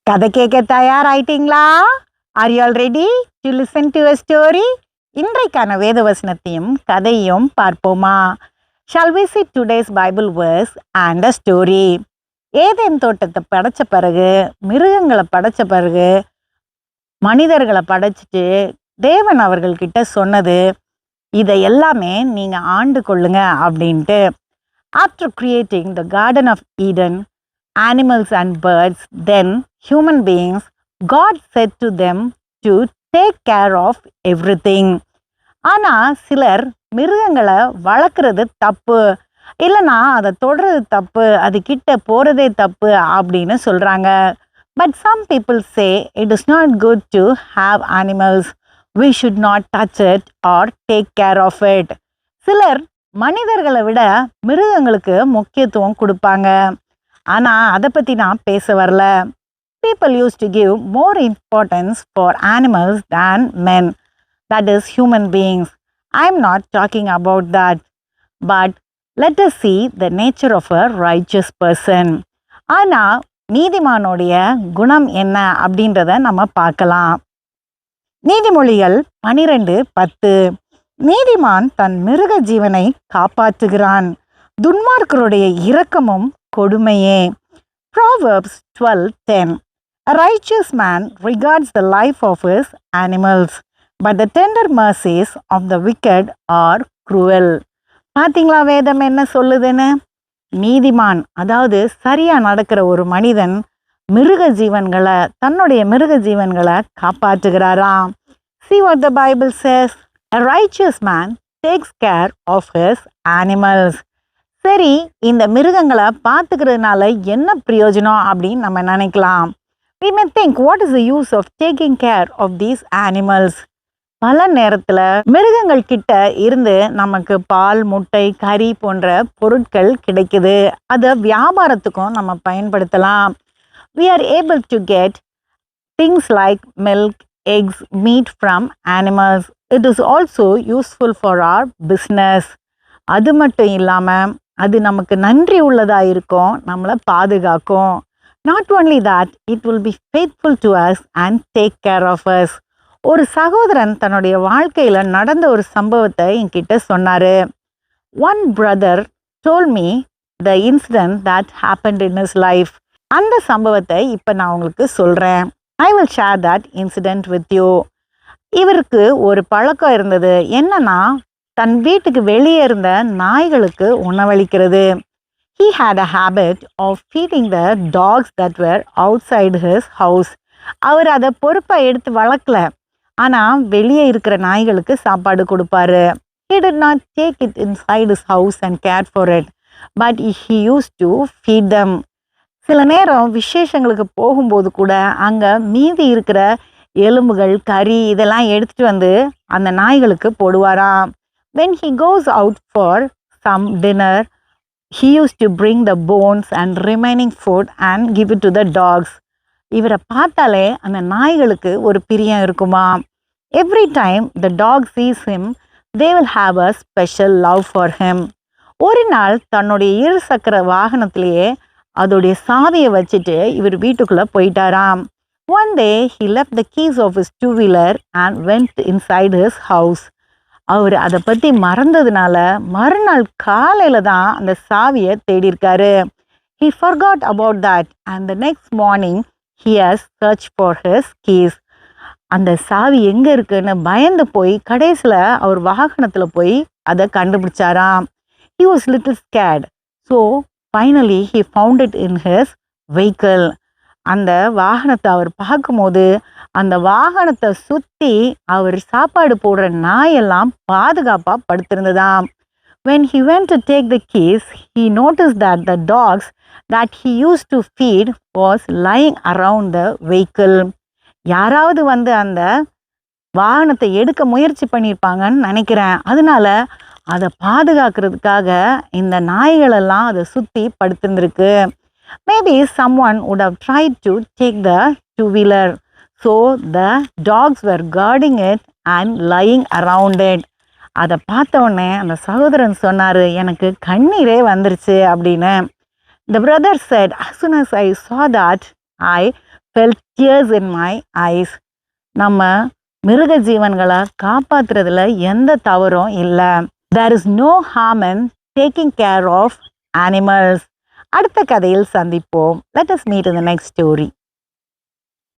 கதை கேட்க தயாராயிட்டீங்களா? Are you all ready to listen to a story? இன்றைக்கான வேத வசனத்தையும் கதையும் பார்ப்போமா? Shall we see today's Bible verse and a story? Eden தோட்டத்தை படைச்ச பிறகு, மிருகங்களை படைச்ச பிறகு, மனிதர்களை படைச்சிட்டு தேவன் அவர்கள்கிட்ட சொன்னது, இதை எல்லாமே நீங்க ஆண்டு கொள்ளுங்க அப்படின்ட்டு. After creating the Garden of Eden, animals and birds, then human beings, God said to them to take care of everything. ஆனா சிலர் மிருகங்களை வளர்க்குறது தப்பு, இல்லைனா அதை தொடறது தப்பு, அது கிட்ட போறதே தப்பு அப்படின்னு சொல்றாங்க. But some people say it is not good to have animals. We should not touch it or take care of it. சிலர் மனிதர்களை விட மிருகங்களுக்கு முக்கியத்துவம் கொடுப்பாங்க. ஆனா அதை பத்தி நான் பேச வரல. People used to give more importance for animals than men, that is human beings. I'm not talking about that. But let us see the nature of a righteous person. ஆனா நீதிமானுடைய குணம் என்ன அப்படின்றத நம்ம பார்க்கலாம். நீதிமொழிகள் 12:10. நீதிமான் தன் மிருக ஜீவனை காப்பாற்றுகிறான், துன்மார்க்கருடைய இரக்கமும் கொடுமையே. Proverbs 12:10. A righteous man regards the life of his animals, but the tender mercies of the wicked are cruel. பார்த்தீங்களா வேதம் என்ன சொல்லுதுன்னு? நீதிமான், அதாவது சரியா நடக்கிற ஒரு மனிதன் மிருக ஜீவன்களை, தன்னுடைய மிருக ஜீவன்களை காப்பாற்றுகிறாராம். See what the Bible says. A righteous man takes care of his animals. சரி, இந்த மிருகங்களை பார்த்துக்கிறதுனால என்ன பிரயோஜனம் அப்படின்னு நம்ம நினைக்கலாம். We may think, what is the use of taking care of these animals? பல நேரத்தில் மிருகங்கள் கிட்ட இருந்து நமக்கு பால், முட்டை, கறி போன்ற பொருட்கள் கிடைக்குது. அதை வியாபாரத்துக்கும் நம்ம பயன்படுத்தலாம். We are able to get things like milk, eggs, meat from animals. It is also useful for our business. அது மட்டும் இல்லாமல் அது நமக்கு நன்றி உள்ளதாக இருக்கும், நம்மளை பாதுகாக்கும். Not only that, it will be faithful to us and take care of us. ஒரு சகோதரன் தன்னுடைய வாழ்க்கையில் நடந்த ஒரு சம்பவத்தை என்கிட்ட சொன்னார். One brother told me the incident that happened in his life. அந்த சம்பவத்தை இப்போ நான் உங்களுக்கு சொல்கிறேன். I will share that incident with you. இவருக்கு ஒரு பழக்கம் இருந்தது. என்னன்னா, தன் வீட்டுக்கு வெளியே இருந்த நாய்களுக்கு உணவளிக்கிறது. He had a habit of feeding the dogs that were outside his house. அவர் அதை பொறுப்பை எடுத்து வளர்க்கல, ஆனால் வெளியே இருக்கிற நாய்களுக்கு சாப்பாடு கொடுப்பாரு. He did not take it inside his house and care for it, but he used to feed them. சில நேரம் விசேஷங்களுக்கு போகும்போது கூட அங்கே மீதி இருக்கிற எலும்புகள், கறி இதெல்லாம் எடுத்துட்டு வந்து அந்த நாய்களுக்கு போடுவாராம். When he goes out for some dinner, he used to bring the bones and remaining food and give it to the dogs. இவரை பார்த்தாலே அந்த நாய்களுக்கு ஒரு பிரியம் இருக்குமா. Every time the dog sees him, they will have a special love for him. ஒரு நாள் தன்னுடைய இரு சக்கர வாகனத்திலேயே அதோடைய சாவியை வச்சுட்டு இவர் வீட்டுக்குள்ளே போயிட்டாராம். One day he left the keys of his two-wheeler and went inside his house. அவர் அதை பற்றி மறந்ததுனால மறுநாள் காலையில் தான் அந்த சாவியை தேடியிருக்காரு. He forgot about that and the next morning he has searched for his keys. அந்த சாவி எங்கே இருக்குன்னு பயந்து போய் கடைசியில் அவர் வாகனத்தில் போய் அதை கண்டுபிடிச்சாராம். He was little scared. So finally he found it in his vehicle. அந்த வாகனத்தை அவர் பார்க்கும்போது அந்த வாகனத்தை சுற்றி அவர் சாப்பாடு போடுற நாயெல்லாம் பாதுகாப்பாக படுத்திருந்ததாம். When he went to take the keys, he noticed that the dogs that he used to feed was lying around the vehicle. யாராவது வந்து அந்த வாகனத்தை எடுக்க முயற்சி பண்ணியிருப்பாங்கன்னு நினைக்கிறேன். அதனால அதை பாதுகாக்கிறதுக்காக இந்த நாய்களெல்லாம் அதை சுற்றி படுத்திருந்திருக்கு. Maybe someone would have tried to take the two-wheeler. So the dogs were guarding it and lying around it. அதை பார்த்த உடனே அந்த சகோதரன் சொன்னார், எனக்கு கண்ணீரே வந்துருச்சு அப்படின்னு. The brother said, as soon as I saw that, I felt tears in my eyes. நம்ம மிருக ஜீவன்களை காப்பாத்துறதுல எந்த தவறும் இல்லை. There is no harm in taking care of animals. அடுத்த கதையில் சந்திப்போம். Let us meet in the next story.